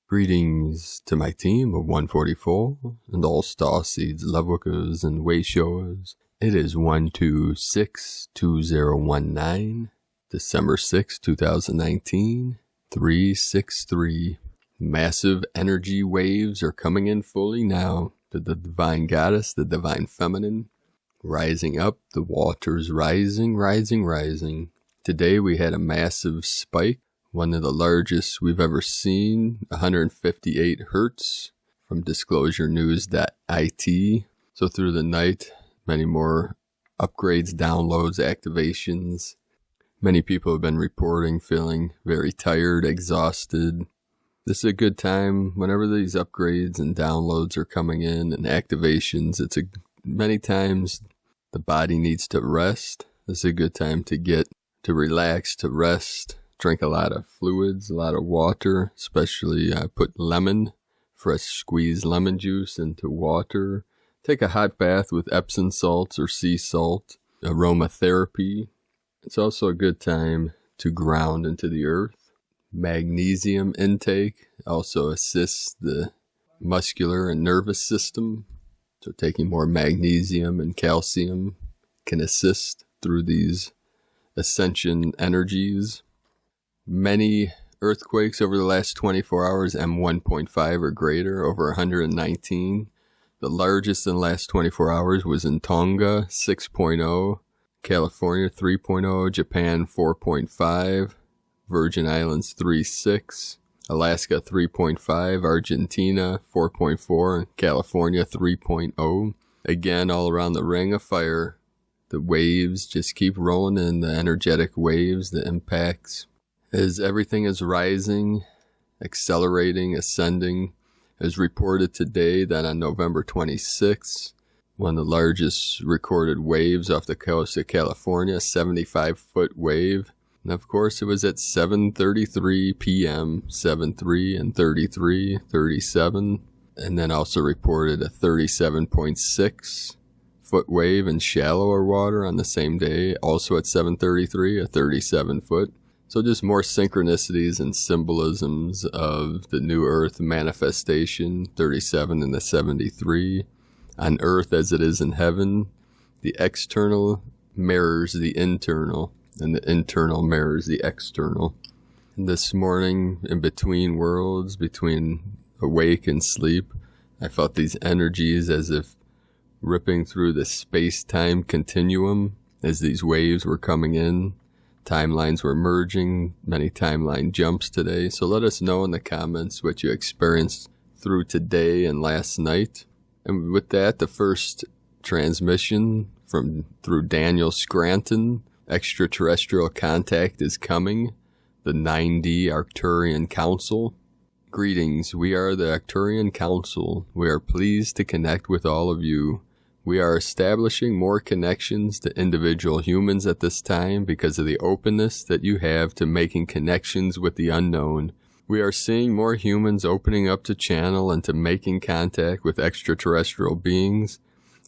Greetings to my team of 144 and all Starseeds, Loveworkers, and Wayshowers. It is 126-2019, December 6, 2019, 363. Massive energy waves are coming in fully now. The divine goddess, the divine feminine, rising up, the waters rising. Today we had a massive spike. One of the largest we've ever seen, 158 hertz from disclosurenews.it. So through the night, many more upgrades, downloads, activations. Many people have been reporting feeling very tired, exhausted. This is a good time whenever these upgrades and downloads are coming in and activations. Many times the body needs to rest. This is a good time to relax, to rest. Drink a lot of fluids, a lot of water, especially put fresh squeezed lemon juice into water. Take a hot bath with Epsom salts or sea salt, aromatherapy. It's also a good time to ground into the earth. Magnesium intake also assists the muscular and nervous system. So taking more magnesium and calcium can assist through these ascension energies. Many earthquakes over the last 24 hours, M1.5 or greater, over 119. The largest in the last 24 hours was in Tonga, 6.0, California, 3.0, Japan, 4.5, Virgin Islands, 3.6, Alaska, 3.5, Argentina, 4.4, and California, 3.0. Again, all around the ring of fire, the waves just keep rolling in, the energetic waves, the impacts. As everything is rising, accelerating, ascending, as reported today that on November 26th, one of the largest recorded waves off the coast of California, 75-foot wave. And of course, it was at 7:33 p.m., 7:3 and 33, 37. And then also reported a 37.6-foot wave in shallower water on the same day, also at 7:33, a 37-foot. So just more synchronicities and symbolisms of the new earth manifestation, 37 and the 73. On earth as it is in heaven, the external mirrors the internal, and the internal mirrors the external. And this morning, in between worlds, between awake and sleep, I felt these energies as if ripping through the space-time continuum as these waves were coming in. Timelines were merging, many timeline jumps today. So let us know in the comments what you experienced through today and last night. And with that, the first transmission through Daniel Scranton, extraterrestrial contact is coming, the 9D Arcturian Council. Greetings, we are the Arcturian Council. We are pleased to connect with all of you. We are establishing more connections to individual humans at this time because of the openness that you have to making connections with the unknown. We are seeing more humans opening up to channel and to making contact with extraterrestrial beings,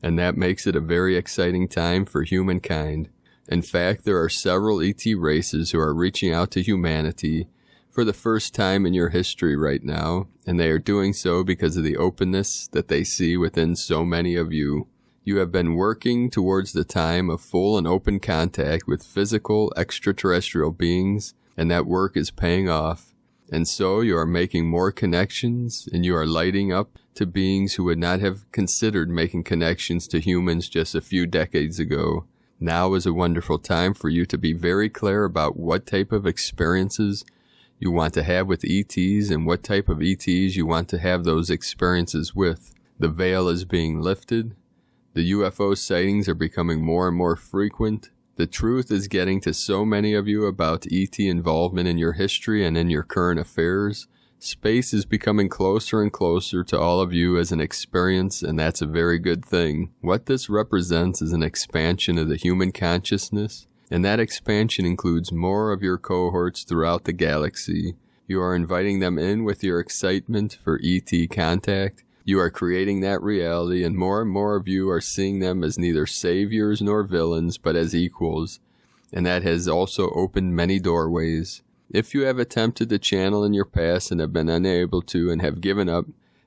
and that makes it a very exciting time for humankind. In fact, there are several ET races who are reaching out to humanity for the first time in your history right now, and they are doing so because of the openness that they see within so many of you. You have been working towards the time of full and open contact with physical extraterrestrial beings, and that work is paying off. And so you are making more connections, and you are lighting up to beings who would not have considered making connections to humans just a few decades ago. Now is a wonderful time for you to be very clear about what type of experiences you want to have with ETs and what type of ETs you want to have those experiences with. The veil is being lifted. The UFO sightings are becoming more and more frequent. The truth is getting to so many of you about ET involvement in your history and in your current affairs. Space is becoming closer and closer to all of you as an experience, and that's a very good thing. What this represents is an expansion of the human consciousness, and that expansion includes more of your cohorts throughout the galaxy. You are inviting them in with your excitement for ET contact. You are creating that reality, and more of you are seeing them as neither saviors nor villains, but as equals. And that has also opened many doorways. If you have attempted to channel in your past and have been unable to and have given up,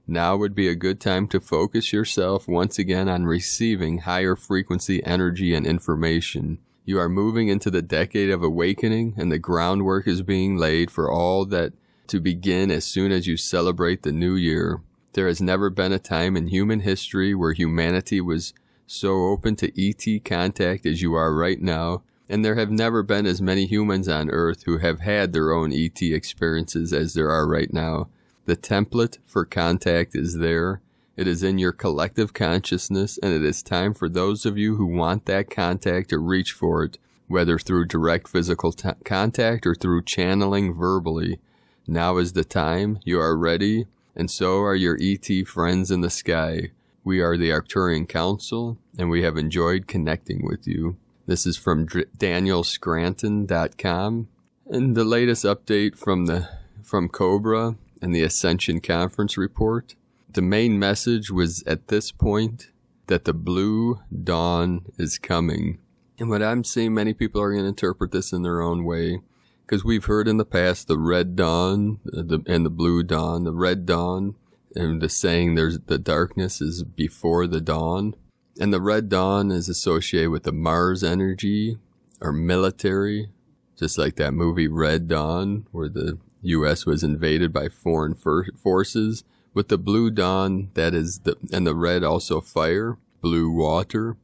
now would be a good time to focus yourself once again on receiving higher frequency energy and information. You are moving into the decade of awakening, and the groundwork is being laid for all that to begin as soon as you celebrate the new year. There has never been a time in human history where humanity was so open to ET contact as you are right now, and there have never been as many humans on Earth who have had their own ET experiences as there are right now. The template for contact is there. It is in your collective consciousness, and it is time for those of you who want that contact to reach for it, whether through direct physical contact or through channeling verbally. Now is the time. You are ready, and so are your ET friends in the sky. We are the Arcturian Council, and we have enjoyed connecting with you. This is from DanielScranton.com, and the latest update from Cobra and the Ascension Conference report. The main message was at this point that the blue dawn is coming. And what I'm seeing, many people are going to interpret this in their own way, because we've heard in the past the red dawn and the blue dawn. The red dawn, and the saying there's the darkness is before the dawn. And the red dawn is associated with the Mars energy or military, just like that movie Red Dawn, where the U.S. was invaded by foreign forces. With the blue dawn, that is and the red also fire, blue water.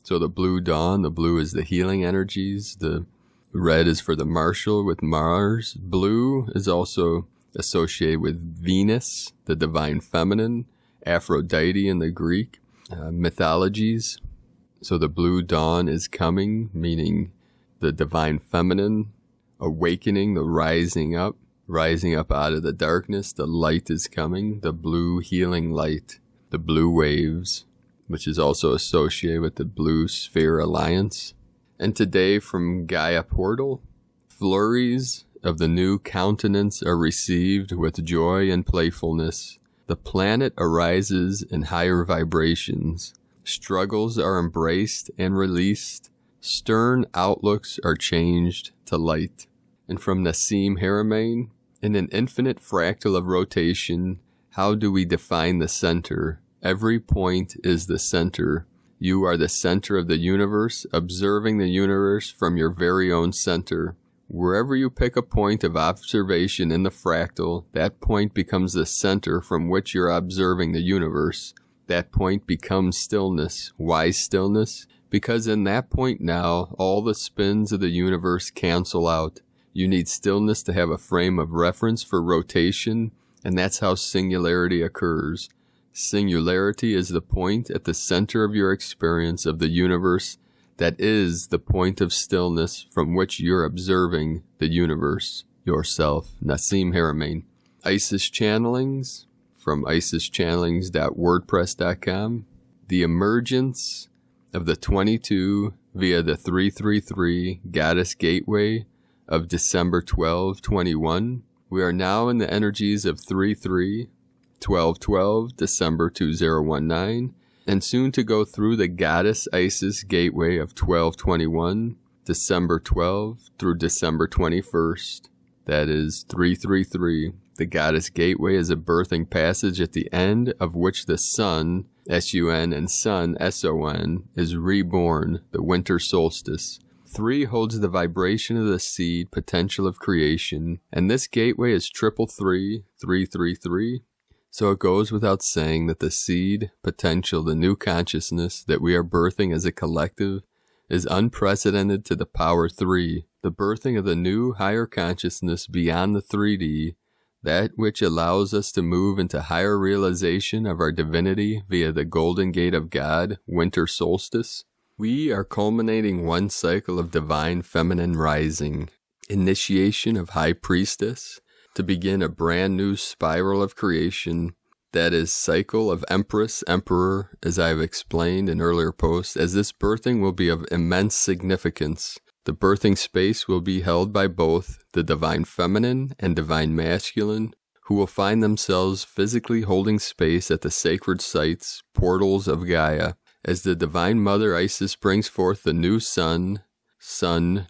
So the blue dawn, the blue is the healing energies. The red is for the martial with Mars. Blue is also associated with Venus, the divine feminine, Aphrodite in the Greek mythologies. So the blue dawn is coming, meaning the divine feminine, awakening, the rising up out of the darkness. The light is coming, the blue healing light, the blue waves, which is also associated with the Blue Sphere Alliance. And today from Gaia Portal, flurries of the new countenance are received with joy and playfulness. The planet arises in higher vibrations. Struggles are embraced and released. Stern outlooks are changed to light. And from Nassim Haramein, in an infinite fractal of rotation, how do we define the center? Every point is the center. You are the center of the universe, observing the universe from your very own center. Wherever you pick a point of observation in the fractal, that point becomes the center from which you're observing the universe. That point becomes stillness. Why stillness? Because in that point now, all the spins of the universe cancel out. You need stillness to have a frame of reference for rotation, and that's how singularity occurs. Singularity is the point at the center of your experience of the universe that is the point of stillness from which you're observing the universe, yourself. Nassim Haramein. Isis Channelings from isischannelings.wordpress.com. The emergence of the 22 via the 333 Goddess Gateway of December 12, 21. We are now in the energies of 3-3, 12-12, December 2019, and soon to go through the Goddess Isis Gateway of 12-21, December 12 through December 21st. That is 333. The Goddess Gateway is a birthing passage at the end of which the Sun, S-U-N, and Sun, S-O-N, is reborn, the winter solstice. 3 holds the vibration of the seed potential of creation, and this gateway is 333, 333. So it goes without saying that the seed potential, the new consciousness that we are birthing as a collective, is unprecedented to the power 3, the birthing of the new higher consciousness beyond the 3D, that which allows us to move into higher realization of our divinity via the Golden Gate of God, winter solstice. We are culminating one cycle of divine feminine rising, initiation of High Priestess, to begin a brand new spiral of creation, that is cycle of Empress, Emperor, as I have explained in earlier posts, as this birthing will be of immense significance. The birthing space will be held by both the divine feminine and divine masculine, who will find themselves physically holding space at the sacred sites, portals of Gaia, as the Divine Mother Isis brings forth the new Sun,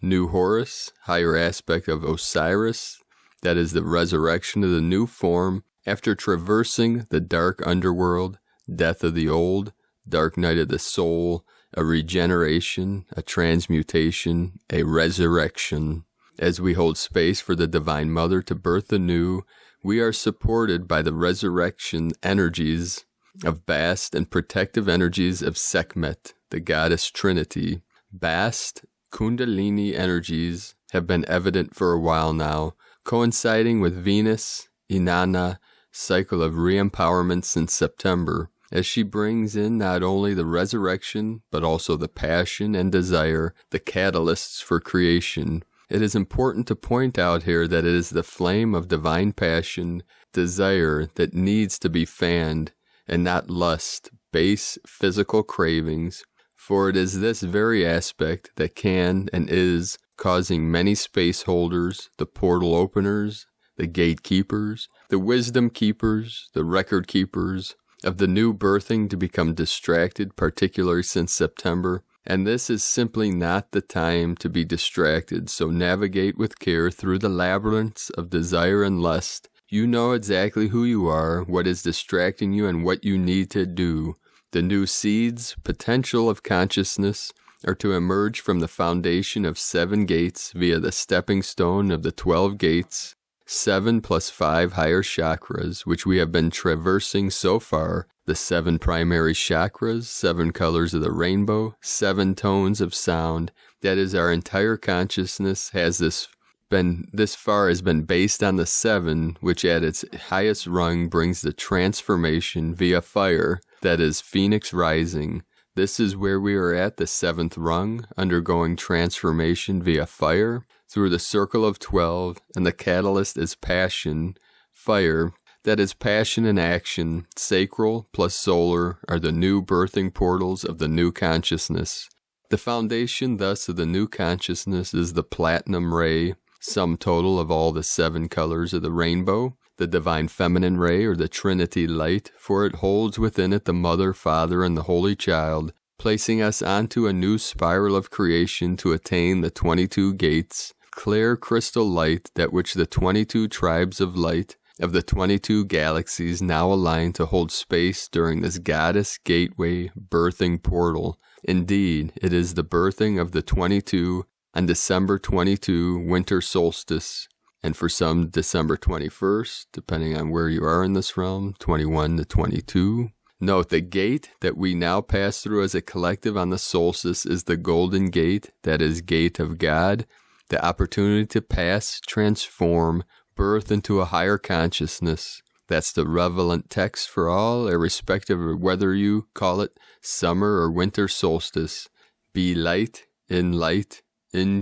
New Horus, higher aspect of Osiris, that is the resurrection of the new form after traversing the dark underworld, death of the old, dark night of the soul, a regeneration, a transmutation, a resurrection. As we hold space for the Divine Mother to birth anew, we are supported by the resurrection energies of Bast and protective energies of Sekhmet, the goddess Trinity. Bast, Kundalini energies have been evident for a while now, coinciding with Venus, Inanna, cycle of re-empowerment since September, as she brings in not only the resurrection, but also the passion and desire, the catalysts for creation. It is important to point out here that it is the flame of divine passion, desire, that needs to be fanned, and not lust, base physical cravings, for it is this very aspect that can and is causing many space holders, the portal openers, the gatekeepers, the wisdom keepers, the record keepers of the new birthing to become distracted, particularly since September. And this is simply not the time to be distracted, so navigate with care through the labyrinths of desire and lust. You know exactly who you are, what is distracting you, and what you need to do. The new seeds, potential of consciousness, are to emerge from the foundation of 7 gates via the stepping stone of the 12 gates, 7 plus 5 higher chakras, which we have been traversing so far, the 7 primary chakras, 7 colors of the rainbow, 7 tones of sound. That is, our entire consciousness has this far has been based on the 7, which at its highest rung brings the transformation via fire, that is Phoenix rising. This is where we are at the 7th rung, undergoing transformation via fire through the circle of 12, and the catalyst is passion, fire, that is passion and action. Sacral plus solar are the new birthing portals of the new consciousness. The foundation thus of the new consciousness is the platinum ray, sum total of all the 7 colors of the rainbow, the divine feminine ray or the Trinity light, for it holds within it the Mother, Father, and the Holy Child, placing us onto a new spiral of creation to attain the 22 gates, clear crystal light, that which the 22 tribes of light of the 22 galaxies now align to hold space during this goddess gateway birthing portal. Indeed, it is the birthing of the 22 on December 22 winter solstice, and for some December 21st, depending on where you are in this realm, 21 to 22. Note, the gate that we now pass through as a collective on the solstice is the Golden Gate, that is Gate of God, the opportunity to pass, transform, birth into a higher consciousness. That's the relevant text for all, irrespective of whether you call it summer or winter solstice. Be light, in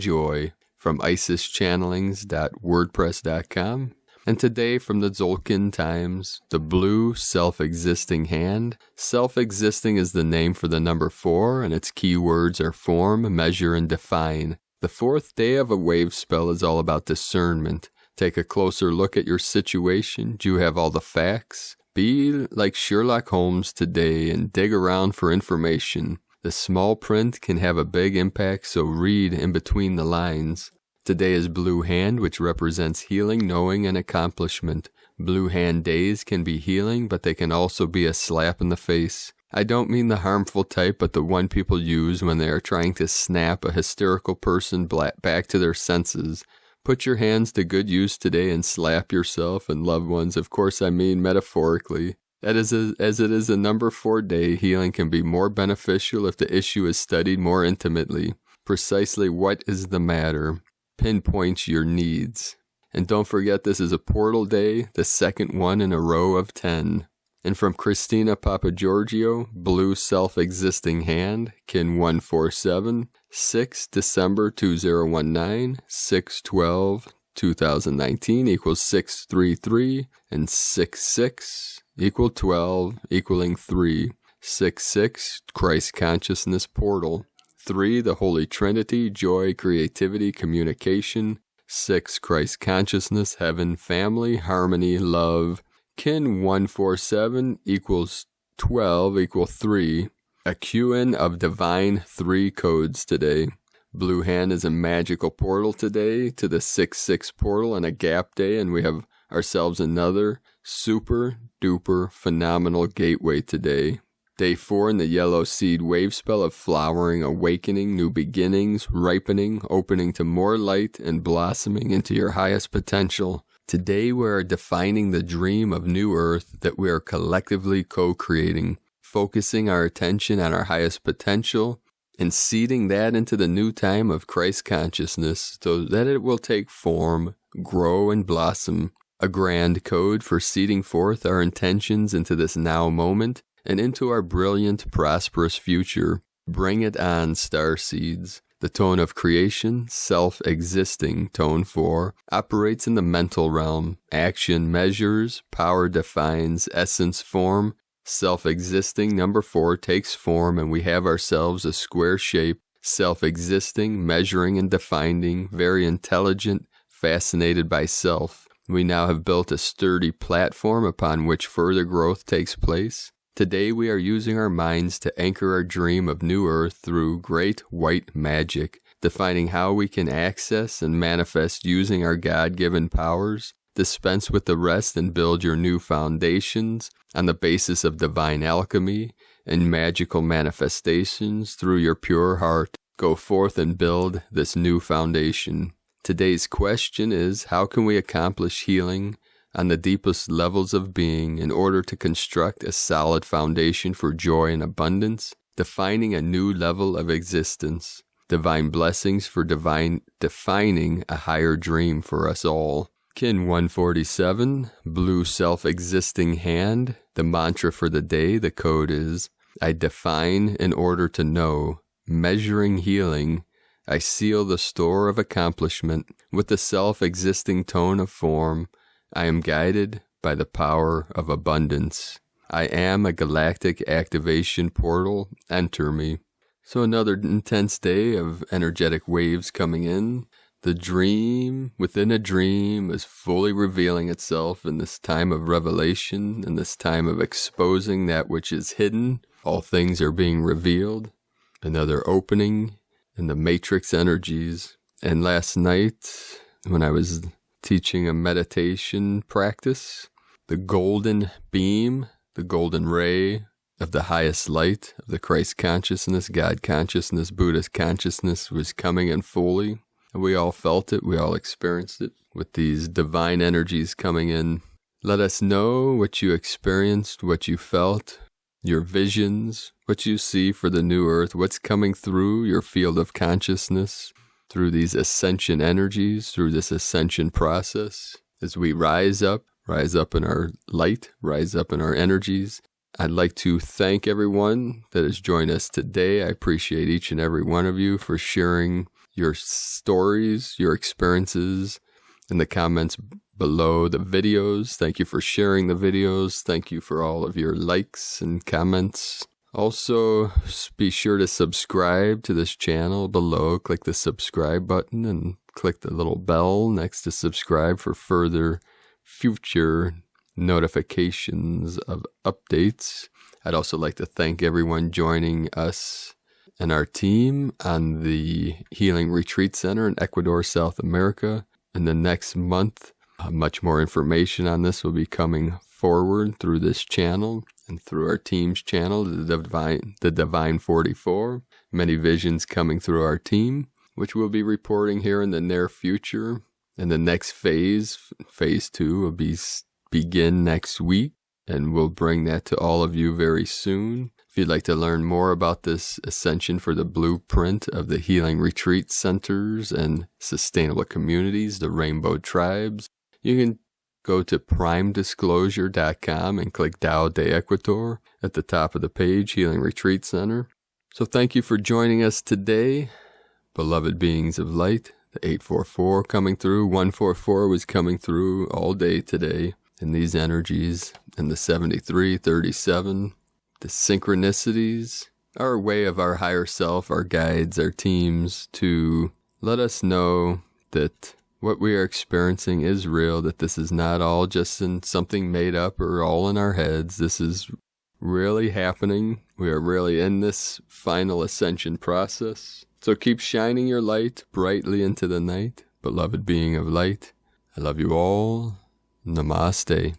joy. From isischannelings.wordpress.com. And today from the Tzolk'in Times, the blue self-existing hand. Self-existing is the name for the number 4, and its keywords are form, measure, and define. The 4th day of a wave spell is all about discernment. Take a closer look at your situation. Do you have all the facts? Be like Sherlock Holmes today and dig around for information. The small print can have a big impact, so read in between the lines. Today is Blue Hand, which represents healing, knowing, and accomplishment. Blue Hand days can be healing, but they can also be a slap in the face. I don't mean the harmful type, but the one people use when they are trying to snap a hysterical person back to their senses. Put your hands to good use today and slap yourself and loved ones. Of course, I mean metaphorically. As it is a number 4 day, healing can be more beneficial if the issue is studied more intimately. Precisely what is the matter? Pinpoint your needs. And don't forget, this is a portal day, the 2nd one in a row of 10. And from Christina Papagiorgio, Blue Self-Existing Hand, Kin 147, 6 December 2019, 6/12/2019 equals 633, and 66 equal 12 equaling 3. 66, Christ Consciousness Portal. 3, the Holy Trinity, joy, creativity, communication. 6, Christ Consciousness, heaven, family, harmony, love. Kin 147 equals 12 equal 3. A QN of divine 3 codes today. Blue hand is a magical portal today to the 6-6 portal and a gap day, and we have ourselves another super duper phenomenal gateway today. Day 4 in the yellow seed wave spell of flowering, awakening, new beginnings, ripening, opening to more light, and blossoming into your highest potential. Today we are defining the dream of new earth that we are collectively co-creating, focusing our attention on our highest potential, and seeding that into the new time of Christ consciousness so that it will take form, grow, and blossom. A grand code for seeding forth our intentions into this now moment and into our brilliant, prosperous future. Bring it on, star seeds. The tone of creation, self-existing, tone 4, operates in the mental realm. Action measures, power defines, essence form. Self-existing, number 4, takes form, and we have ourselves a square shape, self-existing, measuring and defining, very intelligent, fascinated by self. We now have built a sturdy platform upon which further growth takes place. Today we are using our minds to anchor our dream of new earth through great white magic, defining how we can access and manifest using our God-given powers. Dispense with the rest and build your new foundations on the basis of divine alchemy and magical manifestations through your pure heart. Go forth and build this new foundation. Today's question is, how can we accomplish healing on the deepest levels of being in order to construct a solid foundation for joy and abundance, defining a new level of existence, divine blessings for defining a higher dream for us all. Kin 147, blue self-existing hand. The mantra for the day, the code is, I define in order to know, measuring healing. I seal the store of accomplishment with the self-existing tone of form. I am guided by the power of abundance. I am a galactic activation portal. Enter me. So another intense day of energetic waves coming in. The dream within a dream is fully revealing itself in this time of revelation, in this time of exposing that which is hidden. All things are being revealed. Another opening in the matrix energies. And last night, when I was teaching a meditation practice, the golden beam, the golden ray of the highest light of the Christ consciousness, God consciousness, Buddhist consciousness was coming in fully. We all felt it. We all experienced it with these divine energies coming in. Let us know what you experienced, what you felt, your visions, what you see for the new earth, what's coming through your field of consciousness, through these ascension energies, through this ascension process. As we rise up in our light, rise up in our energies. I'd like to thank everyone that has joined us today. I appreciate each and every one of you for sharing your stories, your experiences in the comments below the videos. Thank you for sharing the videos. Thank you for all of your likes and comments. Also, be sure to subscribe to this channel below. Click the subscribe button and click the little bell next to subscribe for further future notifications of updates. I'd also like to thank everyone joining us and our team on the Healing Retreat Center in Ecuador, South America. In the next month, much more information on this will be coming forward through this channel and through our team's channel, the Divine 44. Many visions coming through our team, which we'll be reporting here in the near future. And the next phase 2, will begin next week, and we'll bring that to all of you very soon. If you'd like to learn more about this ascension for the blueprint of the Healing Retreat Centers and Sustainable Communities, the Rainbow Tribes, you can go to primedisclosure.com and click Tao de Ecuador at the top of the page, Healing Retreat Center. So thank you for joining us today, beloved beings of light. The 844 coming through, 144 was coming through all day today in these energies, and the 7337. The synchronicities are a way of our higher self, our guides, our teams to let us know that what we are experiencing is real, that this is not all just in something made up or all in our heads. This is really happening. We are really in this final ascension process. So keep shining your light brightly into the night, beloved being of light. I love you all. Namaste.